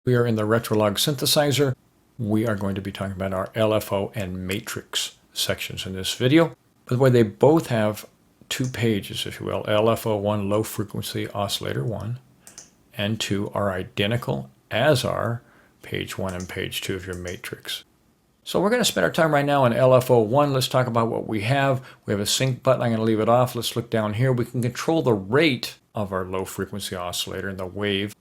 We are in the Retrolog synthesizer. We are going to be talking about our LFO and matrix sections in this video. By the way, they both have two pages, if you will. LFO1, low frequency oscillator 1, and 2 are identical, as are page 1 and page 2 of your matrix. So we're going to spend our time right now on LFO1. Let's talk about what we have. We have a sync button. I'm going to leave it off. Let's look down here. We can control the rate of our low frequency oscillator and the wave.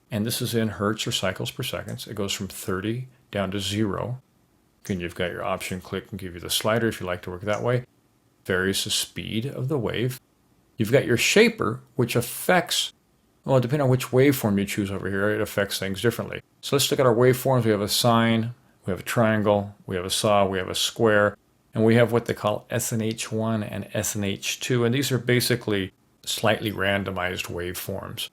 And this is in hertz or cycles per second. It goes from 30 down to 0. And you've got your option click and give you the slider if you like to work that way. Varies the speed of the wave. You've got your shaper, which affects, well, depending on which waveform you choose over here, it affects things differently. So let's look at our waveforms. We have a sine, we have a triangle, we have a saw, we have a square, and we have what they call SNH1 and SNH2. And these are basically slightly randomized waveforms.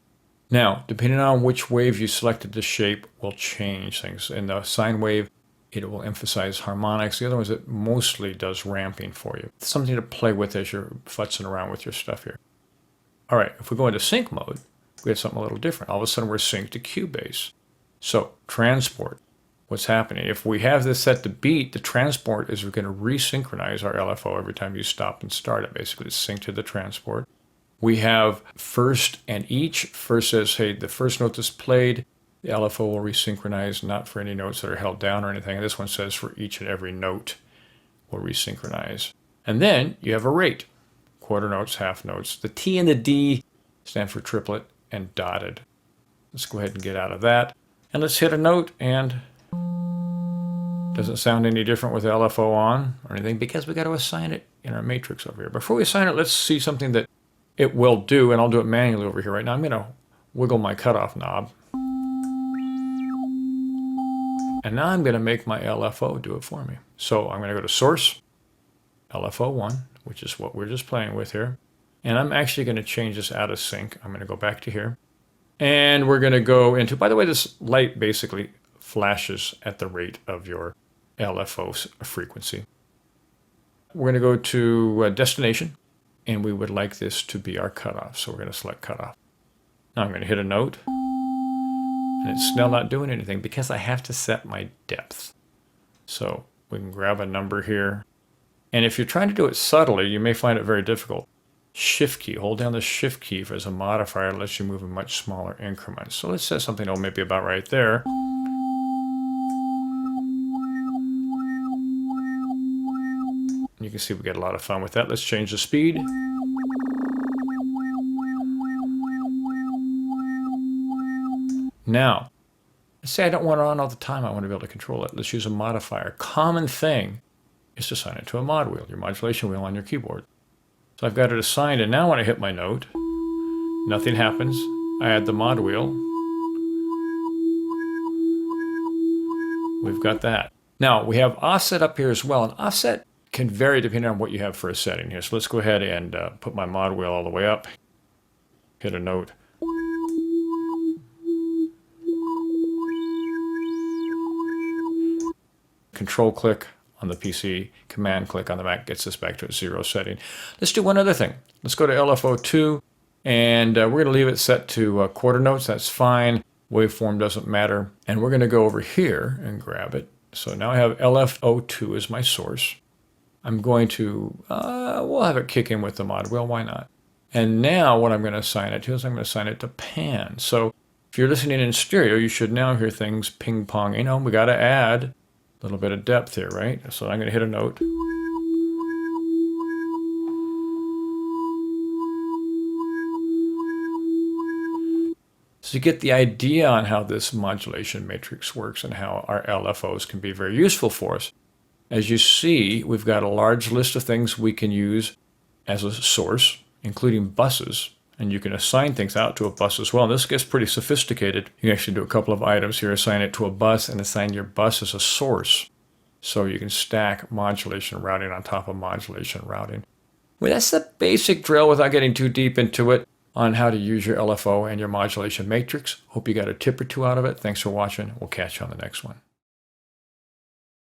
Now, depending on which wave you selected, the shape will change things. In the sine wave, it will emphasize harmonics. The other ones, it mostly does ramping for you. It's something to play with as you're futzing around with your stuff here. All right, if we go into sync mode, we have something a little different. All of a sudden, we're synced to Cubase. So, transport. What's happening? If we have this set to beat, the transport is we're going to resynchronize our LFO every time you stop and start it. Basically, it's synced to the transport. We have first and each. First says, hey, the first note that's played, the LFO will resynchronize, not for any notes that are held down or anything. And this one says for each and every note will resynchronize. And then you have a rate. Quarter notes, half notes. The T and the D stand for triplet and dotted. Let's go ahead and get out of that. And let's hit a note, and doesn't sound any different with LFO on or anything because we got to assign it in our matrix over here. Before we assign it, let's see something that it will do, and I'll do it manually over here right now. I'm going to wiggle my cutoff knob. And now I'm going to make my LFO do it for me. So I'm going to go to Source, LFO1, which is what we're just playing with here. And I'm actually going to change this out of sync. I'm going to go back to here. And we're going to go into, by the way, this light basically flashes at the rate of your LFO frequency. We're going to go to Destination. And we would like this to be our cutoff. So we're going to select cutoff. Now I'm going to hit a note. And it's still not doing anything because I have to set my depth. So we can grab a number here. And if you're trying to do it subtly, you may find it very difficult. Shift key, hold down the shift key as a modifier. It lets you move in much smaller increments. So let's set something, oh, maybe about right there. You can see we get a lot of fun with that. Let's change the speed. Now, let's say I don't want it on all the time. I want to be able to control it. Let's use a modifier. Common thing is to assign it to a mod wheel, your modulation wheel on your keyboard. So I've got it assigned, and now when I hit my note, nothing happens. I add the mod wheel. We've got that. Now, we have offset up here as well, and offset can vary depending on what you have for a setting here. So let's go ahead and put my mod wheel all the way up. Hit a note. Control click on the PC, command click on the Mac gets us back to a 0 setting. Let's do one other thing. Let's go to LFO2, and we're going to leave it set to quarter notes. That's fine. Waveform doesn't matter. And we're going to go over here and grab it. So now I have LFO2 as my source. I'm going to, we'll have it kick in with the mod wheel, why not? And now what I'm going to assign it to is I'm going to assign it to pan. So if you're listening in stereo, you should now hear things ping pong. You know, we got to add a little bit of depth here, right? So I'm going to hit a note. So you get the idea on how this modulation matrix works and how our LFOs can be very useful for us. As you see, we've got a large list of things we can use as a source, including buses. And you can assign things out to a bus as well. And this gets pretty sophisticated. You can actually do a couple of items here, assign it to a bus and assign your bus as a source. So you can stack modulation routing on top of modulation routing. Well, that's the basic drill without getting too deep into it on how to use your LFO and your modulation matrix. Hope you got a tip or two out of it. Thanks for watching. We'll catch you on the next one.